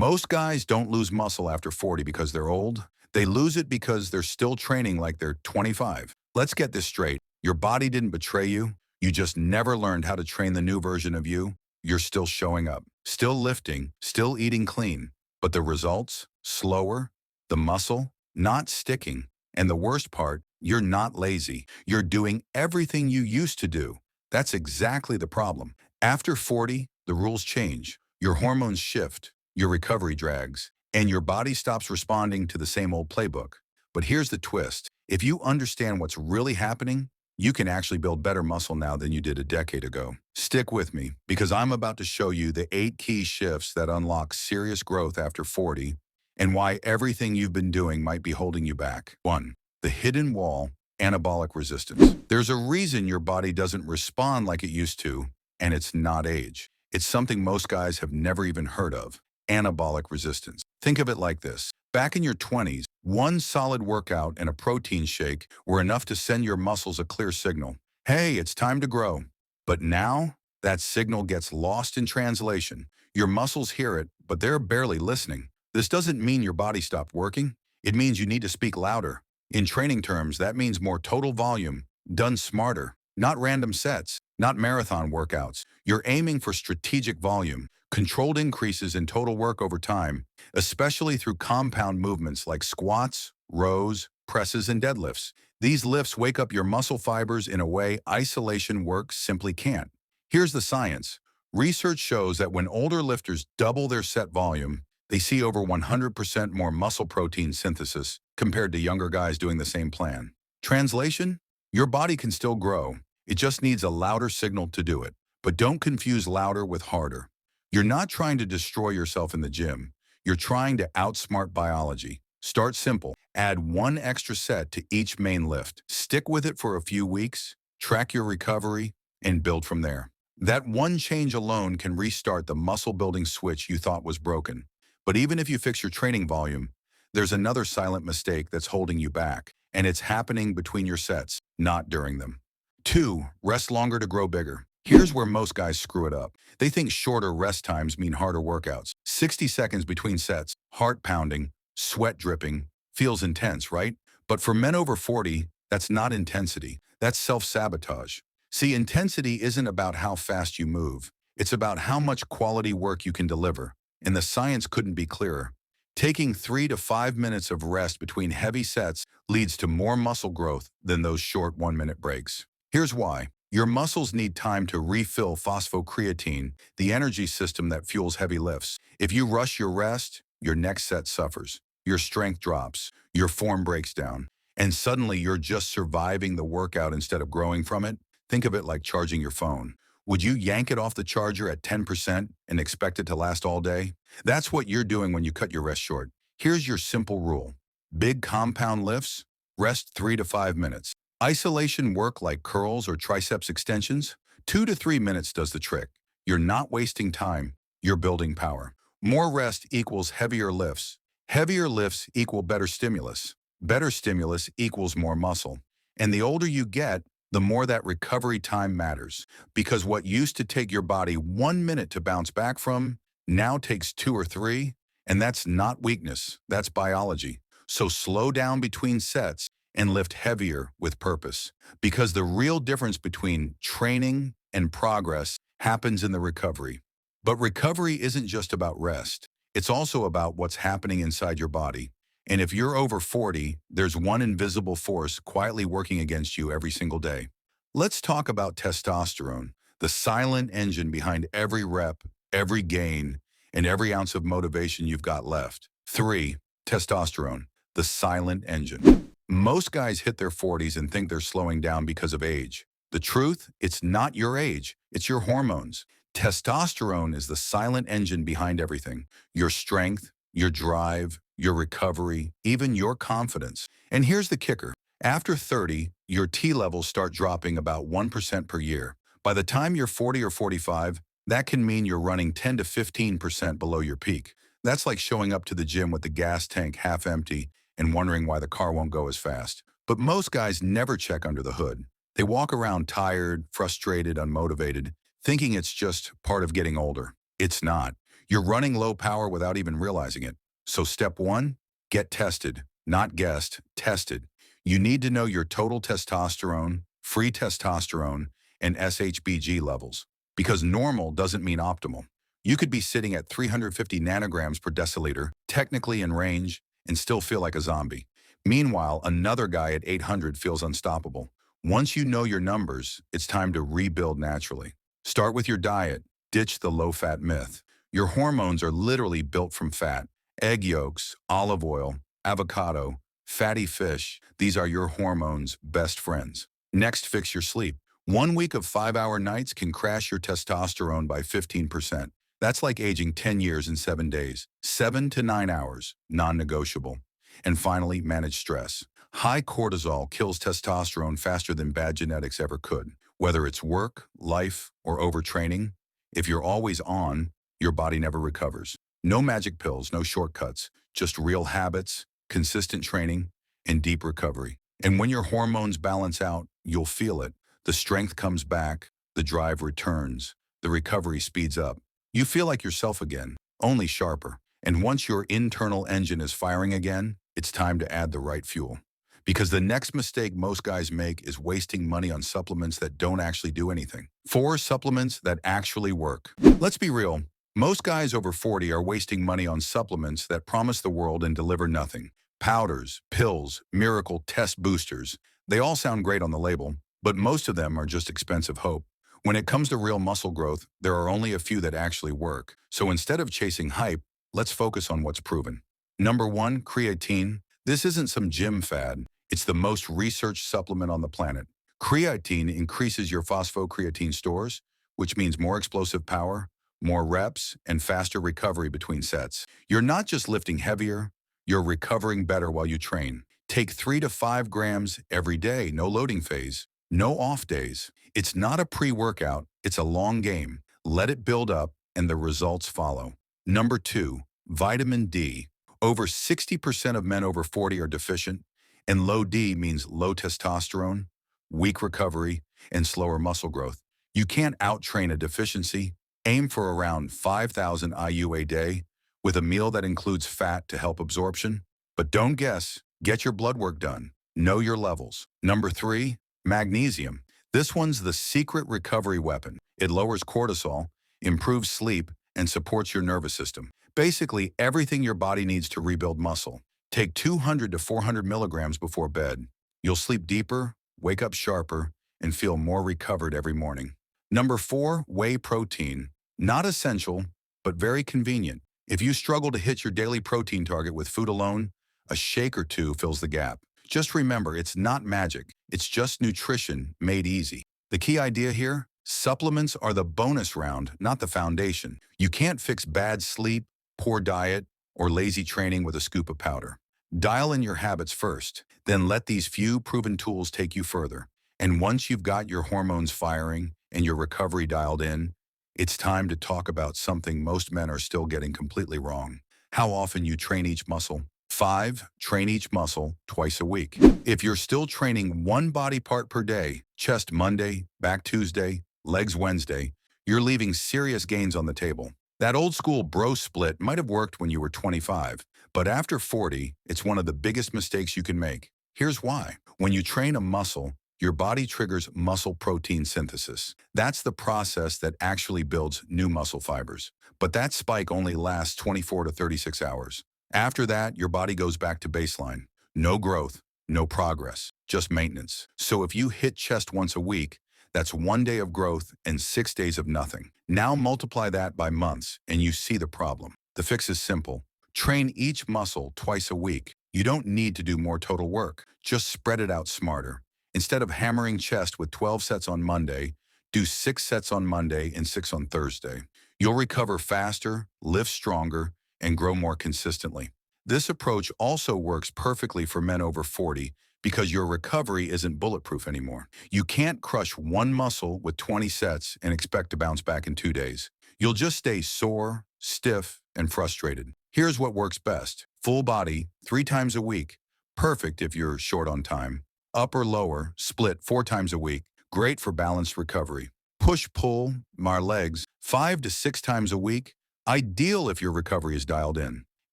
Most guys don't lose muscle after 40 because they're old. They lose it because they're still training like they're 25. Let's get this straight. Your body didn't betray you. You just never learned how to train the new version of you. You're still showing up, still lifting, still eating clean. But the results? Slower. The muscle? Not sticking. And the worst part, you're not lazy. You're doing everything you used to do. That's exactly the problem. After 40, the rules change. Your hormones shift, your recovery drags, and your body stops responding to the same old playbook. But here's the twist. If you understand what's really happening, you can actually build better muscle now than you did a decade ago. Stick with me, because I'm about to show you the 8 key shifts that unlock serious growth after 40 and why everything you've been doing might be holding you back. 1. The hidden wall, anabolic resistance. There's a reason your body doesn't respond like it used to, and it's not age. It's something most guys have never even heard of: anabolic resistance. Think of it like this. Back in your 20s, one solid workout and a protein shake were enough to send your muscles a clear signal. Hey, it's time to grow. But now, that signal gets lost in translation. Your muscles hear it, but they're barely listening. This doesn't mean your body stopped working. It means you need to speak louder. In training terms, that means more total volume, done smarter, not random sets, not marathon workouts. You're aiming for strategic volume, controlled increases in total work over time, especially through compound movements like squats, rows, presses, and deadlifts. These lifts wake up your muscle fibers in a way isolation work simply can't. Here's the science. Research shows that when older lifters double their set volume, they see over 100% more muscle protein synthesis compared to younger guys doing the same plan. Translation? Your body can still grow. It just needs a louder signal to do it. But don't confuse louder with harder. You're not trying to destroy yourself in the gym. You're trying to outsmart biology. Start simple. Add one extra set to each main lift. Stick with it for a few weeks, track your recovery, and build from there. That one change alone can restart the muscle-building switch you thought was broken. But even if you fix your training volume, there's another silent mistake that's holding you back, and it's happening between your sets, not during them. 2. Rest longer to grow bigger. Here's where most guys screw it up. They think shorter rest times mean harder workouts. 60 seconds between sets, heart pounding, sweat dripping, feels intense, right? But for men over 40, that's not intensity. That's self-sabotage. See, intensity isn't about how fast you move. It's about how much quality work you can deliver. And the science couldn't be clearer. Taking 3 to 5 minutes of rest between heavy sets leads to more muscle growth than those short 1-minute breaks. Here's why. Your muscles need time to refill phosphocreatine, the energy system that fuels heavy lifts. If you rush your rest, your next set suffers. Your strength drops, your form breaks down, and suddenly you're just surviving the workout instead of growing from it. Think of it like charging your phone. Would you yank it off the charger at 10% and expect it to last all day? That's what you're doing when you cut your rest short. Here's your simple rule. Big compound lifts, rest 3 to 5 minutes. Isolation work like curls or triceps extensions, 2 to 3 minutes does the trick. You're not wasting time, you're building power. More rest equals heavier lifts. Heavier lifts equal better stimulus. Better stimulus equals more muscle. And the older you get, the more that recovery time matters. Because what used to take your body 1 minute to bounce back from, now takes 2 or 3. And that's not weakness, that's biology. So slow down between sets and lift heavier with purpose. Because the real difference between training and progress happens in the recovery. But recovery isn't just about rest. It's also about what's happening inside your body. And if you're over 40, there's one invisible force quietly working against you every single day. Let's talk about testosterone, the silent engine behind every rep, every gain, and every ounce of motivation you've got left. 3. Testosterone, the silent engine. Most guys hit their 40s and think they're slowing down because of age. The truth, it's not your age, it's your hormones. Testosterone is the silent engine behind everything. Your strength, your drive, your recovery, even your confidence. And here's the kicker. After 30, your T levels start dropping about 1% per year. By the time you're 40 or 45, that can mean you're running 10 to 15% below your peak. That's like showing up to the gym with the gas tank half empty and wondering why the car won't go as fast. But most guys never check under the hood. They walk around tired, frustrated, unmotivated, thinking it's just part of getting older. It's not. You're running low power without even realizing it. So step one, get tested, not guessed, tested. You need to know your total testosterone, free testosterone, and SHBG levels. Because normal doesn't mean optimal. You could be sitting at 350 nanograms per deciliter, technically in range, and still feel like a zombie. Meanwhile, another guy at 800 feels unstoppable. Once you know your numbers, it's time to rebuild naturally. Start with your diet. Ditch the low-fat myth. Your hormones are literally built from fat. Egg yolks, olive oil, avocado, fatty fish. These are your hormones' best friends. Next, fix your sleep. 1 week of 5-hour nights can crash your testosterone by 15%. That's like aging 10 years in 7 days. 7 to 9 hours, non-negotiable. And finally, manage stress. High cortisol kills testosterone faster than bad genetics ever could. Whether it's work, life, or overtraining, if you're always on, your body never recovers. No magic pills, no shortcuts, just real habits, consistent training, and deep recovery. And when your hormones balance out, you'll feel it. The strength comes back, the drive returns, the recovery speeds up. You feel like yourself again, only sharper. And once your internal engine is firing again, it's time to add the right fuel. Because the next mistake most guys make is wasting money on supplements that don't actually do anything. 4 supplements that actually work. Let's be real. Most guys over 40 are wasting money on supplements that promise the world and deliver nothing. Powders, pills, miracle test boosters. They all sound great on the label, but most of them are just expensive hope. When it comes to real muscle growth, there are only a few that actually work. So instead of chasing hype, let's focus on what's proven. Number 1, creatine. This isn't some gym fad. It's the most researched supplement on the planet. Creatine increases your phosphocreatine stores, which means more explosive power, more reps, and faster recovery between sets. You're not just lifting heavier, you're recovering better while you train. Take 3 to 5 grams every day, no loading phase, no off days. It's not a pre-workout, it's a long game. Let it build up and the results follow. Number 2, vitamin D. Over 60% of men over 40 are deficient, and low D means low testosterone, weak recovery, and slower muscle growth. You can't out-train a deficiency. Aim for around 5,000 IU a day with a meal that includes fat to help absorption. But don't guess, get your blood work done. Know your levels. Number 3, magnesium. This one's the secret recovery weapon. It lowers cortisol, improves sleep, and supports your nervous system. Basically, everything your body needs to rebuild muscle. Take 200 to 400 milligrams before bed. You'll sleep deeper, wake up sharper, and feel more recovered every morning. Number 4, whey protein. Not essential, but very convenient. If you struggle to hit your daily protein target with food alone, a shake or two fills the gap. Just remember, it's not magic. It's just nutrition made easy. The key idea here? Supplements are the bonus round, not the foundation. You can't fix bad sleep, poor diet, or lazy training with a scoop of powder. Dial in your habits first, then let these few proven tools take you further. And once you've got your hormones firing and your recovery dialed in, it's time to talk about something most men are still getting completely wrong. How often you train each muscle. 5, train each muscle twice a week. If you're still training one body part per day, chest Monday, back Tuesday, legs Wednesday, you're leaving serious gains on the table. That old school bro split might have worked when you were 25, but after 40, it's one of the biggest mistakes you can make. Here's why. When you train a muscle, your body triggers muscle protein synthesis. That's the process that actually builds new muscle fibers. But that spike only lasts 24 to 36 hours. After that, your body goes back to baseline. No growth, no progress, just maintenance. So if you hit chest once a week, that's 1 day of growth and 6 days of nothing. Now multiply that by months and you see the problem. The fix is simple. Train each muscle twice a week. You don't need to do more total work. Just spread it out smarter. Instead of hammering chest with 12 sets on Monday, do 6 sets on Monday and 6 on Thursday. You'll recover faster, lift stronger, and grow more consistently. This approach also works perfectly for men over 40 because your recovery isn't bulletproof anymore. You can't crush one muscle with 20 sets and expect to bounce back in 2 days. You'll just stay sore, stiff, and frustrated. Here's what works best. Full body, 3 times a week. Perfect if you're short on time. Upper lower, split 4 times a week. Great for balanced recovery. Push-pull, legs, 5 to 6 times a week. Ideal if your recovery is dialed in.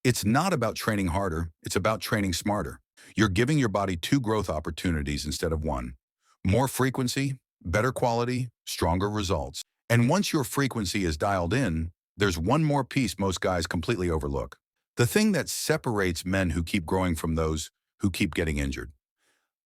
It's not about training harder, it's about training smarter. You're giving your body two growth opportunities instead of one. More frequency, better quality, stronger results. And once your frequency is dialed in, there's one more piece most guys completely overlook. The thing that separates men who keep growing from those who keep getting injured.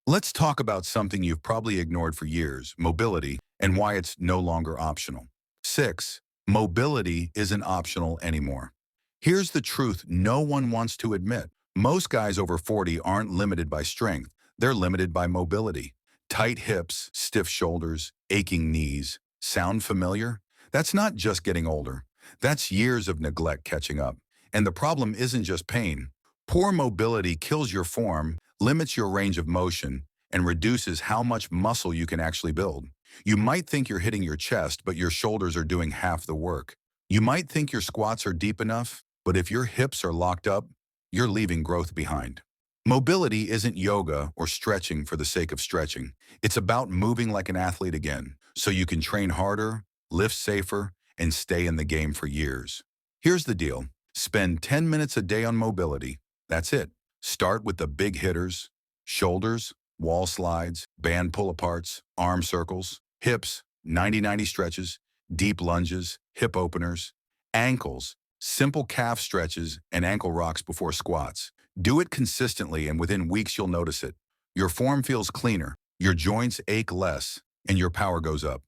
Let's talk about something you've probably ignored for years, mobility, and why it's no longer optional. 6. Mobility isn't optional anymore. Here's the truth no one wants to admit. Most guys over 40 aren't limited by strength. They're limited by mobility. Tight hips, stiff shoulders, aching knees. Sound familiar? That's not just getting older. That's years of neglect catching up. And the problem isn't just pain. Poor mobility kills your form, limits your range of motion, and reduces how much muscle you can actually build. You might think you're hitting your chest, but your shoulders are doing half the work. You might think your squats are deep enough, but if your hips are locked up, you're leaving growth behind. Mobility isn't yoga or stretching for the sake of stretching. It's about moving like an athlete again, so you can train harder, lift safer, and stay in the game for years. Here's the deal. Spend 10 minutes a day on mobility. That's it. Start with the big hitters: shoulders, wall slides, band pull-aparts, arm circles, hips, 90-90 stretches, deep lunges, hip openers, ankles, simple calf stretches, and ankle rocks before squats. Do it consistently, and within weeks you'll notice it. Your form feels cleaner, your joints ache less, and your power goes up.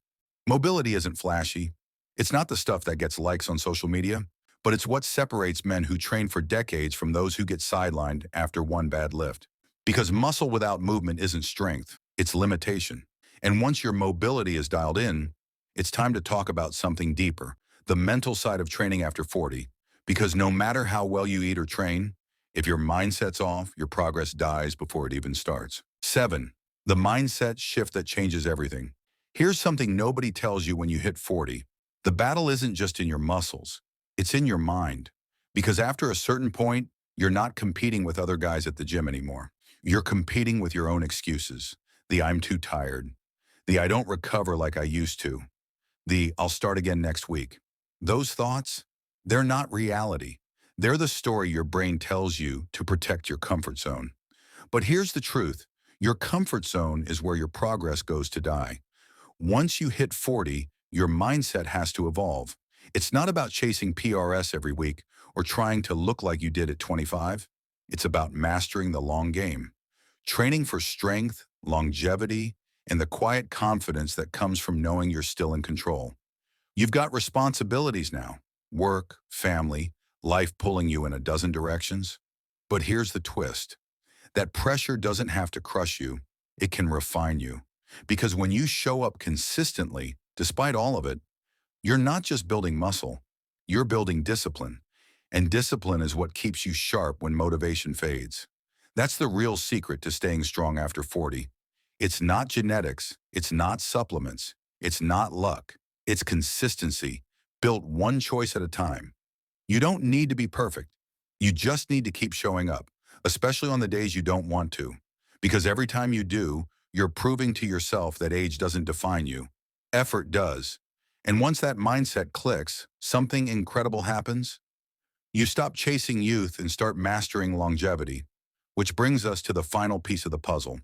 Mobility isn't flashy. It's not the stuff that gets likes on social media, but it's what separates men who train for decades from those who get sidelined after one bad lift. Because muscle without movement isn't strength, it's limitation. And once your mobility is dialed in, it's time to talk about something deeper, the mental side of training after 40. Because no matter how well you eat or train, if your mindset's off, your progress dies before it even starts. 7. The mindset shift that changes everything. Here's something nobody tells you when you hit 40. The battle isn't just in your muscles, it's in your mind. Because after a certain point, you're not competing with other guys at the gym anymore. You're competing with your own excuses. The "I'm too tired." The "I don't recover like I used to." The "I'll start again next week." Those thoughts, they're not reality. They're the story your brain tells you to protect your comfort zone. But here's the truth. Your comfort zone is where your progress goes to die. Once you hit 40, your mindset has to evolve. It's not about chasing PRS every week or trying to look like you did at 25. It's about mastering the long game. Training for strength, longevity, and the quiet confidence that comes from knowing you're still in control. You've got responsibilities now: work, family, life pulling you in a dozen directions. But here's the twist. That pressure doesn't have to crush you. It can refine you. Because when you show up consistently, despite all of it, you're not just building muscle, you're building discipline. And discipline is what keeps you sharp when motivation fades. That's the real secret to staying strong after 40. It's not genetics, it's not supplements, it's not luck, it's consistency, built one choice at a time. You don't need to be perfect. You just need to keep showing up, especially on the days you don't want to. Because every time you do, you're proving to yourself that age doesn't define you. Effort does. And once that mindset clicks, something incredible happens. You stop chasing youth and start mastering longevity, which brings us to the final piece of the puzzle.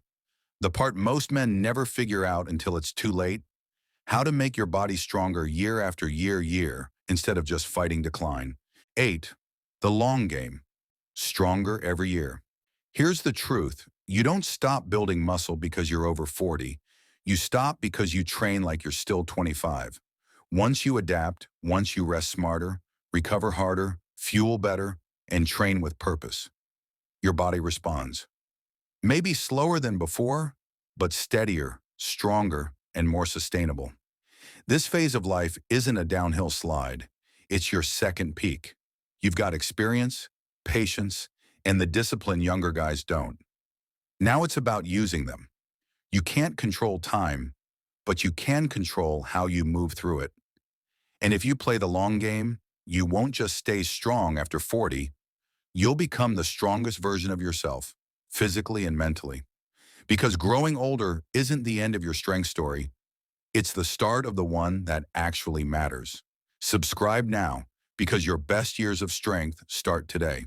The part most men never figure out until it's too late: how to make your body stronger year after year, instead of just fighting decline. 8. The long game. Stronger every year. Here's the truth. You don't stop building muscle because you're over 40. You stop because you train like you're still 25. Once you adapt, once you rest smarter, recover harder, fuel better, and train with purpose, your body responds. Maybe slower than before, but steadier, stronger, and more sustainable. This phase of life isn't a downhill slide. It's your second peak. You've got experience, patience, and the discipline younger guys don't. Now it's about using them. You can't control time, but you can control how you move through it. And if you play the long game, you won't just stay strong after 40, you'll become the strongest version of yourself, physically and mentally. Because growing older isn't the end of your strength story, it's the start of the one that actually matters. Subscribe now, because your best years of strength start today.